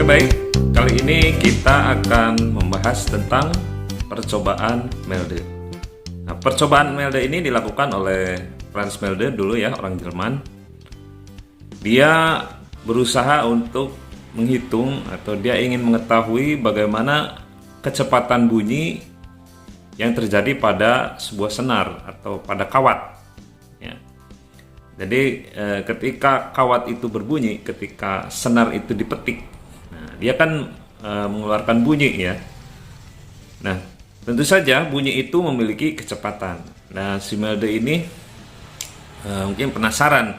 Oke, baik, kali ini kita akan membahas tentang percobaan Melde. Nah, percobaan Melde ini dilakukan oleh Franz Melde dulu ya, orang Jerman. Dia berusaha untuk menghitung atau dia ingin mengetahui bagaimana kecepatan bunyi yang terjadi pada sebuah senar atau pada kawat. Ya. Jadi ketika kawat itu berbunyi, ketika senar itu dipetik, nah, dia kan mengeluarkan bunyi ya. Nah, tentu saja bunyi itu memiliki kecepatan. Nah, si Melde ini mungkin penasaran,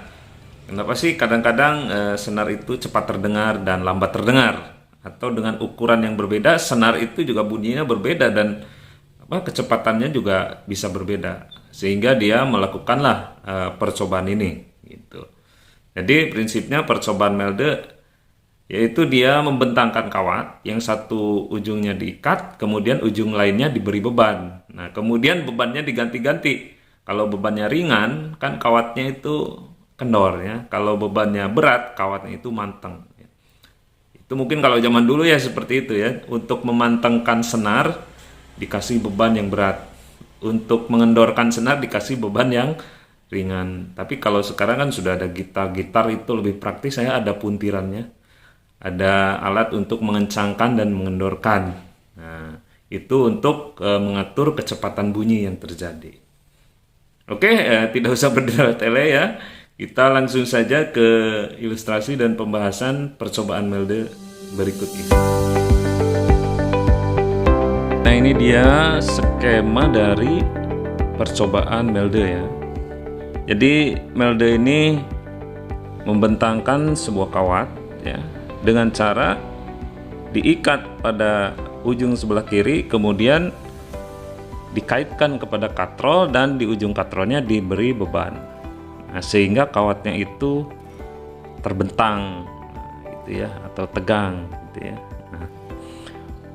kenapa sih kadang-kadang senar itu cepat terdengar dan lambat terdengar, atau dengan ukuran yang berbeda senar itu juga bunyinya berbeda dan kecepatannya juga bisa berbeda, sehingga dia melakukanlah percobaan ini gitu. Jadi prinsipnya percobaan Melde yaitu dia membentangkan kawat yang satu ujungnya diikat, kemudian ujung lainnya diberi beban. Nah, kemudian bebannya diganti-ganti. Kalau bebannya ringan, kan kawatnya itu kendor ya. Kalau bebannya berat, kawatnya itu manteng. Itu mungkin kalau zaman dulu ya seperti itu ya. Untuk memantengkan senar dikasih beban yang berat, untuk mengendorkan senar dikasih beban yang ringan. Tapi kalau sekarang kan sudah ada gitar itu lebih praktis, saya ada puntirannya, ada alat untuk mengencangkan dan mengendorkan. Nah, itu untuk mengatur kecepatan bunyi yang terjadi. Oke, tidak usah bertele-tele ya, kita langsung saja ke ilustrasi dan pembahasan percobaan Melde berikut ini. Nah, ini dia skema dari percobaan Melde ya. Jadi Melde ini membentangkan sebuah kawat ya dengan cara diikat pada ujung sebelah kiri, kemudian dikaitkan kepada katrol dan di ujung katrolnya diberi beban. Nah, sehingga kawatnya itu terbentang gitu ya, atau tegang gitu ya.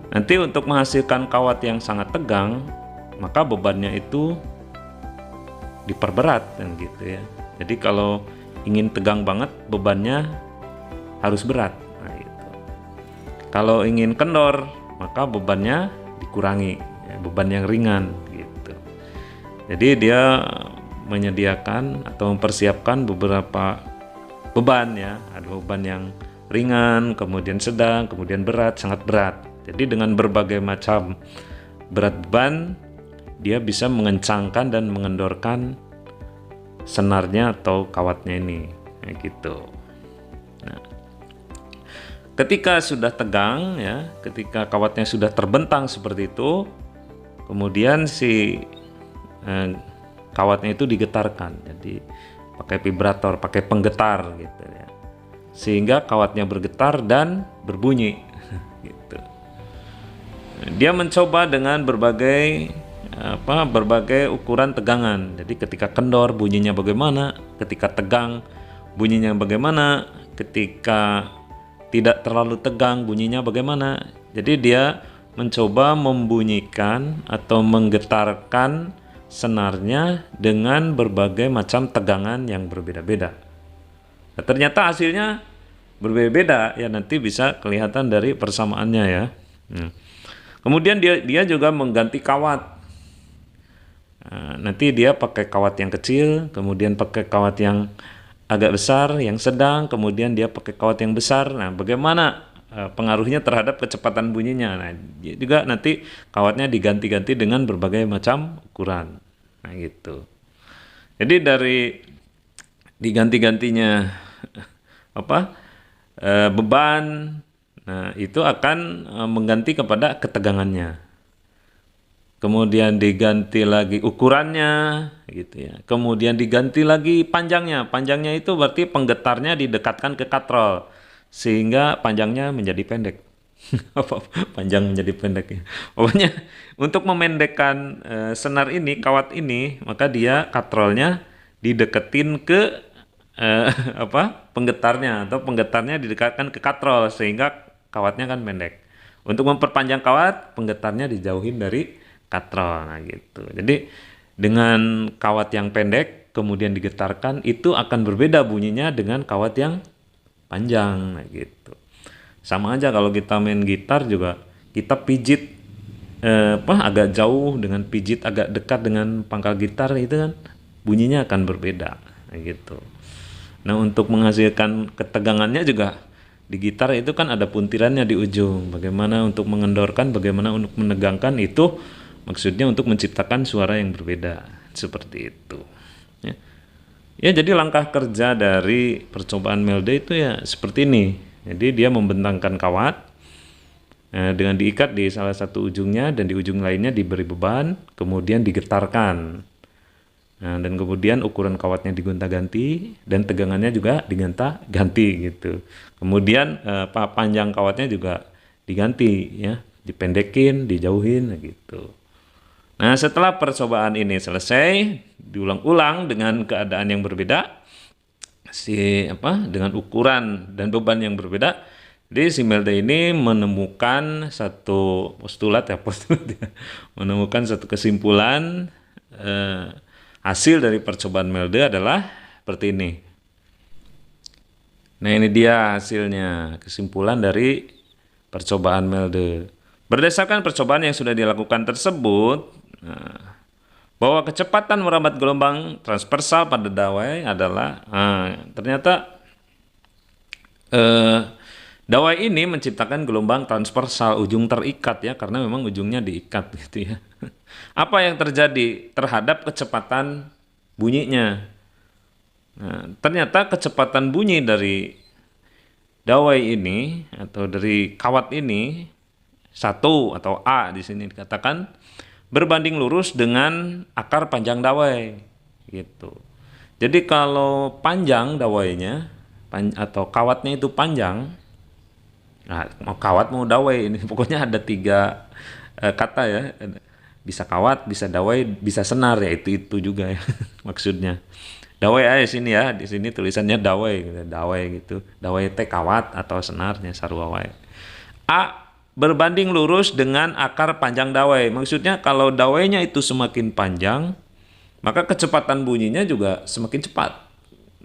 Nanti untuk menghasilkan kawat yang sangat tegang, maka bebannya itu diperberat kan gitu ya. Jadi kalau ingin tegang banget, bebannya harus berat. Nah, gitu. Kalau ingin kendor, maka bebannya dikurangi, ya, beban yang ringan gitu. Jadi dia menyediakan atau mempersiapkan beberapa beban ya. Ada beban yang ringan, kemudian sedang, kemudian berat, sangat berat. Jadi dengan berbagai macam berat beban, dia bisa mengencangkan dan mengendorkan senarnya atau kawatnya ini, gitu. Nah, ketika sudah tegang, ya, ketika kawatnya sudah terbentang seperti itu, kemudian si kawatnya itu digetarkan, jadi pakai vibrator, pakai penggetar, gitu ya, sehingga kawatnya bergetar dan berbunyi, gitu. Dia mencoba dengan berbagai ukuran tegangan. Jadi ketika kendor bunyinya bagaimana, ketika tegang bunyinya bagaimana, ketika tidak terlalu tegang bunyinya bagaimana. Jadi dia mencoba membunyikan atau menggetarkan senarnya dengan berbagai macam tegangan yang berbeda-beda. Nah, ternyata hasilnya berbeda-beda ya, nanti bisa kelihatan dari persamaannya ya. Kemudian dia juga mengganti kawat. Nah, nanti dia pakai kawat yang kecil, kemudian pakai kawat yang agak besar, yang sedang, kemudian dia pakai kawat yang besar. Nah, bagaimana pengaruhnya terhadap kecepatan bunyinya? Nah, juga nanti kawatnya diganti-ganti dengan berbagai macam ukuran. Nah, gitu. Jadi dari diganti-gantinya beban, nah itu akan mengganti kepada ketegangannya. Kemudian diganti lagi ukurannya, gitu ya. Kemudian diganti lagi panjangnya. Panjangnya itu berarti penggetarnya didekatkan ke katrol sehingga panjangnya menjadi pendek. Panjang menjadi pendek ya. Pokoknya untuk memendekkan senar ini, kawat ini, maka dia katrolnya dideketin ke penggetarnya, atau penggetarnya didekatkan ke katrol sehingga kawatnya kan pendek. Untuk memperpanjang kawat, penggetarnya dijauhin dari katrol. Nah, gitu. Jadi dengan kawat yang pendek kemudian digetarkan, itu akan berbeda bunyinya dengan kawat yang panjang. Nah, gitu. Sama aja kalau kita main gitar juga kita pijit agak jauh dengan pijit agak dekat dengan pangkal gitar itu kan bunyinya akan berbeda gitu. Nah, untuk menghasilkan ketegangannya juga di gitar itu kan ada puntirannya di ujung. Bagaimana untuk mengendorkan, bagaimana untuk menegangkan, itu maksudnya untuk menciptakan suara yang berbeda seperti itu. Ya, ya jadi langkah kerja dari percobaan melde itu ya seperti ini. Jadi dia membentangkan kawat dengan diikat di salah satu ujungnya dan di ujung lainnya diberi beban, kemudian digetarkan. Nah, dan kemudian ukuran kawatnya digonta-ganti dan tegangannya juga digonta-ganti gitu. Kemudian panjang kawatnya juga diganti ya, dipendekin, dijauhin gitu. Nah, setelah percobaan ini selesai, diulang-ulang dengan keadaan yang berbeda, dengan ukuran dan beban yang berbeda. Jadi si melde ini menemukan satu postulat ya, menemukan satu kesimpulan. Hasil dari percobaan melde adalah seperti ini. Nah, ini dia hasilnya, kesimpulan dari percobaan melde. Berdasarkan percobaan yang sudah dilakukan tersebut, bahwa kecepatan merambat gelombang transversal pada dawai adalah ternyata dawai ini menciptakan gelombang transversal, ujung terikat ya, karena memang ujungnya diikat gitu ya. Apa yang terjadi terhadap kecepatan bunyinya? Nah, ternyata kecepatan bunyi dari dawai ini atau dari kawat ini, satu atau A di sini dikatakan berbanding lurus dengan akar panjang dawai gitu. Jadi kalau panjang dawainya atau kawatnya itu panjang, nah mau kawat mau dawai ini pokoknya ada 3 kata ya. Bisa kawat, bisa dawai, bisa senar ya, itu juga ya maksudnya. Dawai aja sini ya, di sini tulisannya dawai gitu. Dawai teh kawat atau senarnya sarua wae. A berbanding lurus dengan akar panjang dawai. Maksudnya kalau dawainya itu semakin panjang, maka kecepatan bunyinya juga semakin cepat.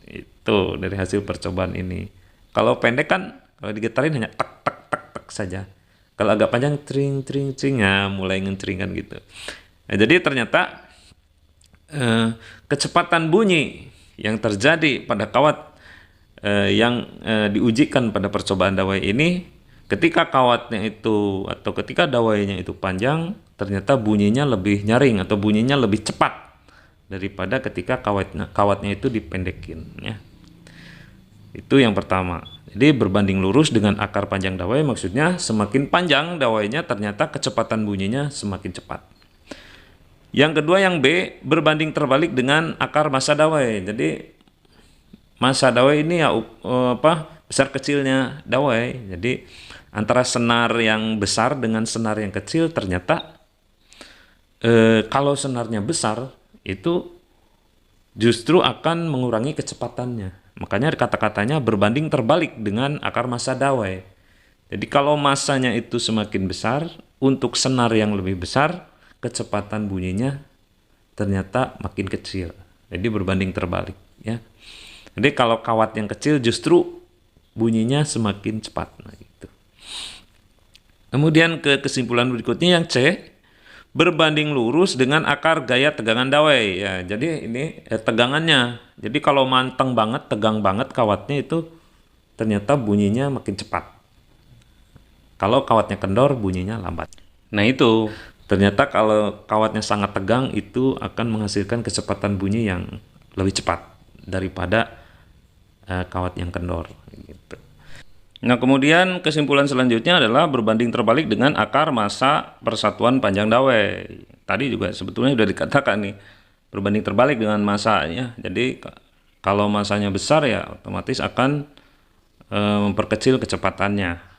Itu dari hasil percobaan ini. Kalau pendek kan kalau digetarin hanya tak tak tak tak saja. Kalau agak panjang tring tring tring ya mulai ngencringan gitu. Nah, jadi ternyata kecepatan bunyi yang terjadi pada kawat yang diujikan pada percobaan dawai ini, ketika kawatnya itu atau ketika dawainya itu panjang, ternyata bunyinya lebih nyaring atau bunyinya lebih cepat daripada ketika kawatnya itu dipendekin ya. Itu yang pertama. Jadi berbanding lurus dengan akar panjang dawai, maksudnya semakin panjang dawainya ternyata kecepatan bunyinya semakin cepat. Yang kedua yang B, berbanding terbalik dengan akar massa dawai. Jadi massa dawai ini ya besar kecilnya dawai. Jadi antara senar yang besar dengan senar yang kecil ternyata kalau senarnya besar itu justru akan mengurangi kecepatannya. Makanya kata-katanya berbanding terbalik dengan akar massa dawai. Jadi kalau massanya itu semakin besar, untuk senar yang lebih besar, kecepatan bunyinya ternyata makin kecil. Jadi berbanding terbalik ya. Jadi kalau kawat yang kecil justru bunyinya semakin cepat. Nah, gitu. Kemudian ke kesimpulan berikutnya yang C, berbanding lurus dengan akar gaya tegangan dawai ya. Jadi ini tegangannya. Jadi kalau manteng banget, tegang banget kawatnya itu ternyata bunyinya makin cepat. Kalau kawatnya kendor bunyinya lambat. Nah, itu ternyata kalau kawatnya sangat tegang itu akan menghasilkan kecepatan bunyi yang lebih cepat daripada kawat yang kendor gitu. Nah, kemudian kesimpulan selanjutnya adalah berbanding terbalik dengan akar massa persatuan panjang dawai. Tadi juga sebetulnya sudah dikatakan nih, berbanding terbalik dengan massanya. Jadi kalau massanya besar ya otomatis akan memperkecil kecepatannya.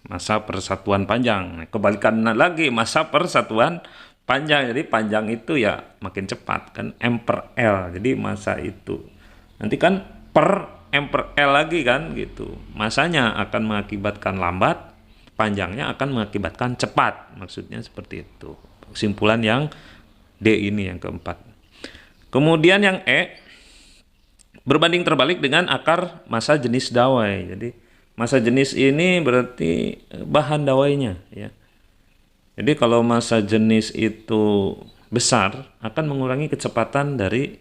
Massa persatuan panjang. Nah, kebalikan lagi massa persatuan panjang. Jadi panjang itu ya makin cepat kan, M per L. Jadi massa itu nanti kan per M per L lagi kan gitu. Masanya akan mengakibatkan lambat, panjangnya akan mengakibatkan cepat. Maksudnya seperti itu. Kesimpulan yang D ini yang keempat. Kemudian yang E, berbanding terbalik dengan akar massa jenis dawai. Jadi Massa jenis ini berarti bahan dawainya ya. Jadi kalau massa jenis itu besar akan mengurangi kecepatan dari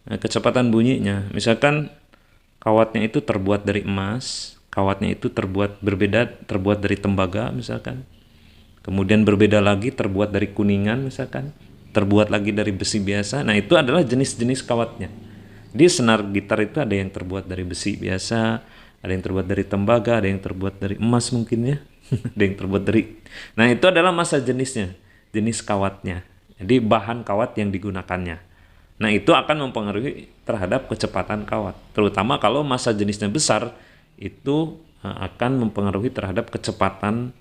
kecepatan bunyinya. Misalkan kawatnya itu terbuat dari emas, kawatnya itu terbuat dari tembaga misalkan. Kemudian berbeda lagi terbuat dari kuningan misalkan, terbuat lagi dari besi biasa. Nah, itu adalah jenis-jenis kawatnya. Di senar gitar itu ada yang terbuat dari besi biasa, ada yang terbuat dari tembaga, ada yang terbuat dari emas mungkin ya. Ada yang terbuat dari. Nah, itu adalah massa jenisnya, jenis kawatnya. Jadi bahan kawat yang digunakannya. Nah, itu akan mempengaruhi terhadap kecepatan kawat. Terutama kalau massa jenisnya besar, itu akan mempengaruhi terhadap kecepatan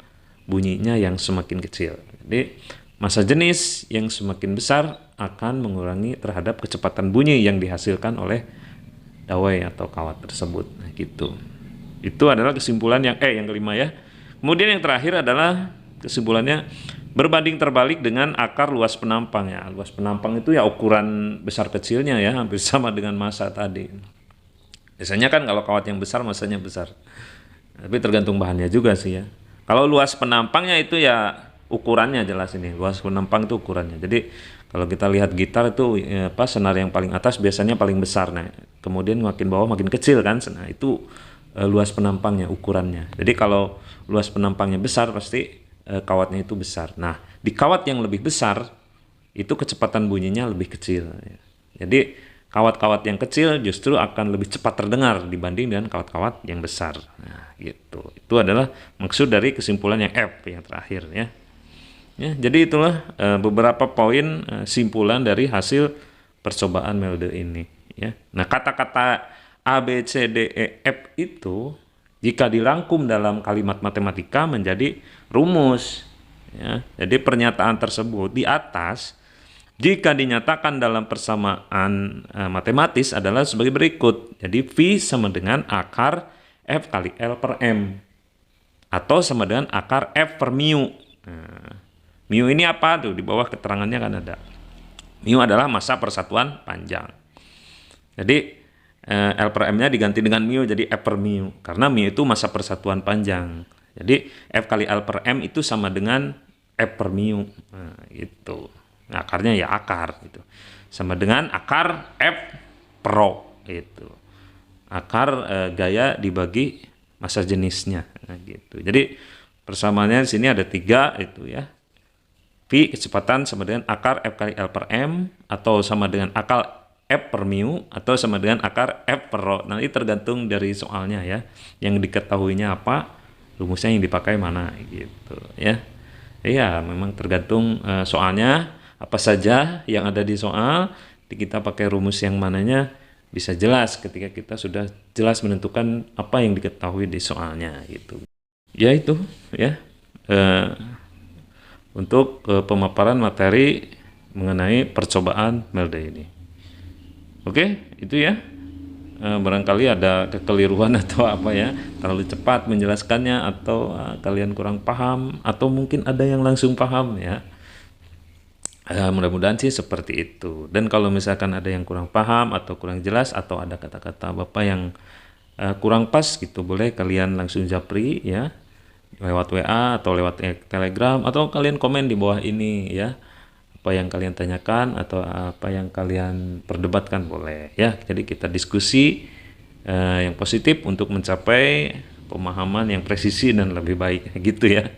bunyinya yang semakin kecil. Jadi massa jenis yang semakin besar akan mengurangi terhadap kecepatan bunyi yang dihasilkan oleh dawai atau kawat tersebut. Nah, gitu. Itu adalah kesimpulan yang kelima ya. Kemudian yang terakhir adalah kesimpulannya berbanding terbalik dengan akar luas penampang ya. Luas penampang itu ya ukuran besar kecilnya ya, hampir sama dengan massa tadi. Biasanya kan kalau kawat yang besar massanya besar. Tapi tergantung bahannya juga sih ya. Kalau luas penampangnya itu ya ukurannya jelas ini. Luas penampang itu ukurannya. Jadi kalau kita lihat gitar itu senar yang paling atas biasanya paling besar. Nah, kemudian makin bawah makin kecil kan. Nah, itu luas penampangnya, ukurannya. Jadi kalau luas penampangnya besar pasti kawatnya itu besar. Nah, di kawat yang lebih besar itu kecepatan bunyinya lebih kecil. Jadi kawat-kawat yang kecil justru akan lebih cepat terdengar dibanding dengan kawat-kawat yang besar. Nah, gitu. Itu adalah maksud dari kesimpulan yang F yang terakhir ya. Ya, jadi itulah beberapa poin simpulan dari hasil percobaan Melde ini ya. Nah, kata-kata A, B, C, D, E, F itu jika dirangkum dalam kalimat matematika menjadi rumus. Ya. Jadi pernyataan tersebut di atas jika dinyatakan dalam persamaan matematis adalah sebagai berikut. Jadi V sama dengan akar F kali L per M. Atau sama dengan akar F per mu. Nah, mu ini apa tuh? Di bawah keterangannya kan ada. Mu adalah massa persatuan panjang. Jadi L per M-nya diganti dengan mu jadi F per mu. Karena mu itu massa persatuan panjang. Jadi F kali L per M itu sama dengan F per mu. Nah, itu. Nah, akarnya ya akar gitu. Sama dengan akar F per Rho itu. Akar gaya dibagi massa jenisnya. Nah, gitu. Jadi persamaannya di sini ada 3 itu ya. V kecepatan sama dengan akar F kali L per M atau sama dengan akar F per mu atau sama dengan akar F per Rho. Nanti tergantung dari soalnya ya. Yang diketahuinya apa, rumusnya yang dipakai mana gitu ya. Iya, memang tergantung soalnya apa saja yang ada di soal. Kita pakai rumus yang mananya bisa jelas ketika kita sudah jelas menentukan apa yang diketahui di soalnya gitu. Ya itu ya. Untuk pemaparan materi mengenai percobaan Melde ini. Oke, itu ya. Barangkali ada kekeliruan atau apa ya, terlalu cepat menjelaskannya atau kalian kurang paham atau mungkin ada yang langsung paham ya. Mudah-mudahan sih seperti itu. Dan kalau misalkan ada yang kurang paham atau kurang jelas atau ada kata-kata Bapak yang kurang pas gitu, boleh kalian langsung japri ya lewat WA atau lewat Telegram atau kalian komen di bawah ini ya. Apa yang kalian tanyakan atau apa yang kalian perdebatkan boleh ya. Jadi kita diskusi yang positif untuk mencapai pemahaman yang presisi dan lebih baik gitu ya.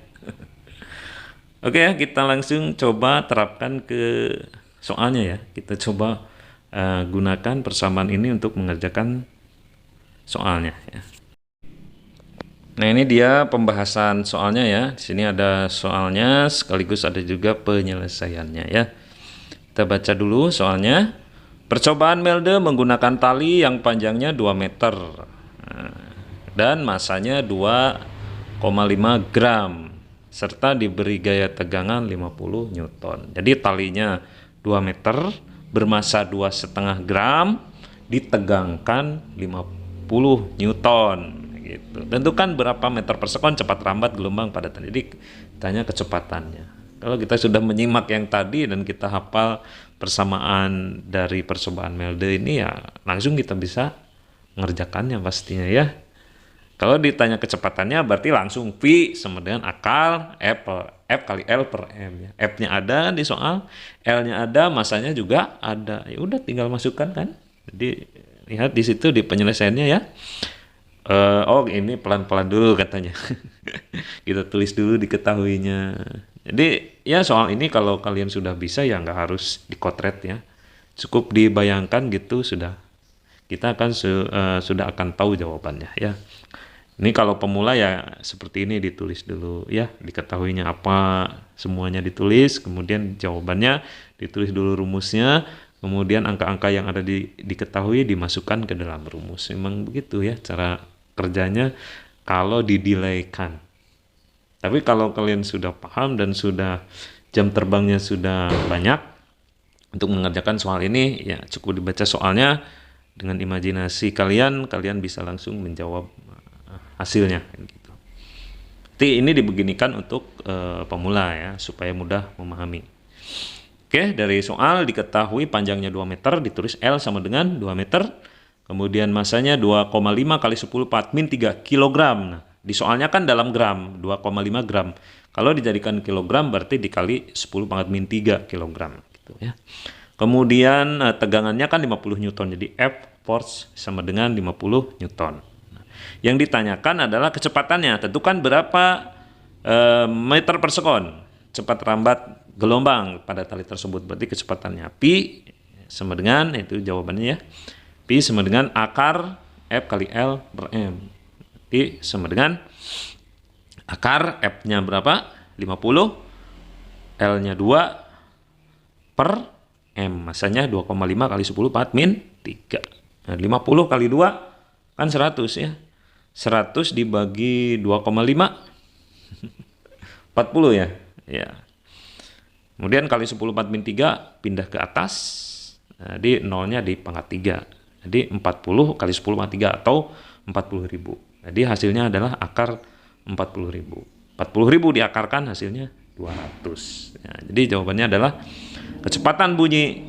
Oke ya, kita langsung coba terapkan ke soalnya ya. Kita coba gunakan persamaan ini untuk mengerjakan soalnya ya. Nah, ini dia pembahasan soalnya ya. Di sini ada soalnya sekaligus ada juga penyelesaiannya ya. Kita baca dulu soalnya. Percobaan Melde menggunakan tali yang panjangnya 2 meter dan massanya 2,5 gram serta diberi gaya tegangan 50 Newton. Jadi talinya 2 meter bermassa 2,5 gram ditegangkan 50 Newton. Gitu. Tentukan berapa meter per sekon cepat rambat gelombang pada tali. Jadi tanya kecepatannya. Kalau kita sudah menyimak yang tadi dan kita hafal persamaan dari percobaan Melde ini ya langsung kita bisa mengerjakannya pastinya ya. Kalau ditanya kecepatannya berarti langsung V sama dengan akar F kali L per M ya. F-nya ada di soal, L-nya ada, masanya juga ada. Ya udah tinggal masukkan kan. Jadi lihat di situ di penyelesaiannya ya. Oh ini pelan-pelan dulu katanya. Kita tulis dulu diketahuinya. Jadi ya soal ini kalau kalian sudah bisa ya nggak harus dikotret ya. Cukup dibayangkan gitu sudah. Kita akan sudah akan tahu jawabannya ya. Ini kalau pemula ya seperti ini ditulis dulu ya, diketahuinya apa semuanya ditulis, kemudian jawabannya ditulis dulu rumusnya, kemudian angka-angka yang ada diketahui dimasukkan ke dalam rumus. Memang begitu ya cara kerjanya kalau didelaykan. Tapi kalau kalian sudah paham dan sudah jam terbangnya sudah banyak untuk mengerjakan soal ini, ya cukup dibaca soalnya dengan imajinasi kalian bisa langsung menjawab hasilnya gitu. Jadi ini dibeginikan untuk pemula ya supaya mudah memahami. Oke, dari soal diketahui panjangnya 2 meter, ditulis L sama dengan 2 meter. Kemudian masanya 2,5 kali 10 4 min 3 kilogram. Nah, di soalnya kan dalam gram, 2,5 gram. Kalau dijadikan kilogram berarti dikali 10 pangkat min 3 kilogram gitu ya. Kemudian tegangannya kan 50 Newton. Jadi F force sama dengan 50 Newton. Yang ditanyakan adalah kecepatannya. Tentukan berapa meter per sekon cepat rambat gelombang pada tali tersebut. Berarti kecepatannya pi sama dengan, itu jawabannya ya. Pi sama dengan akar F kali L per M. Pi sama dengan akar F-nya berapa? 50. L-nya 2 per M. Masanya 2,5 kali 10 4 min 3. Nah, 50 kali 2 kan 100 ya. 100 dibagi 2,5 40 ya. Ya. Kemudian kali 10 4 min 3 pindah ke atas. Jadi nolnya di pangkat 3. Jadi 40 kali 10 pangkat 3 atau 40.000. Jadi hasilnya adalah akar 40.000. 40.000 diakarkan hasilnya 200. Ya, jadi jawabannya adalah kecepatan bunyi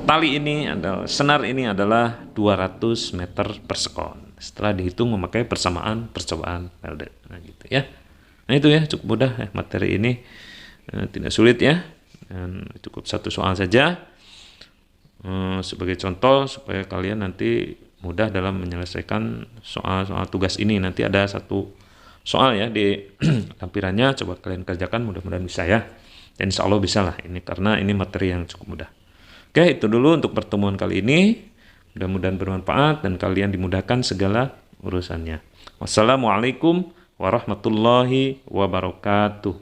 tali ini adalah senar ini adalah 200 meter per sekon. Setelah dihitung memakai persamaan percobaan Melde. Nah gitu ya. Nah itu ya cukup mudah ya, materi ini tidak sulit ya. Dan cukup satu soal saja sebagai contoh supaya kalian nanti mudah dalam menyelesaikan soal-soal tugas ini. Nanti ada satu soal ya di lampirannya, coba kalian kerjakan, mudah-mudahan bisa ya. Dan insya Allah bisa lah ini karena ini materi yang cukup mudah. Oke, itu dulu untuk pertemuan kali ini. Mudah-mudahan bermanfaat dan kalian dimudahkan segala urusannya. Wassalamualaikum warahmatullahi wabarakatuh.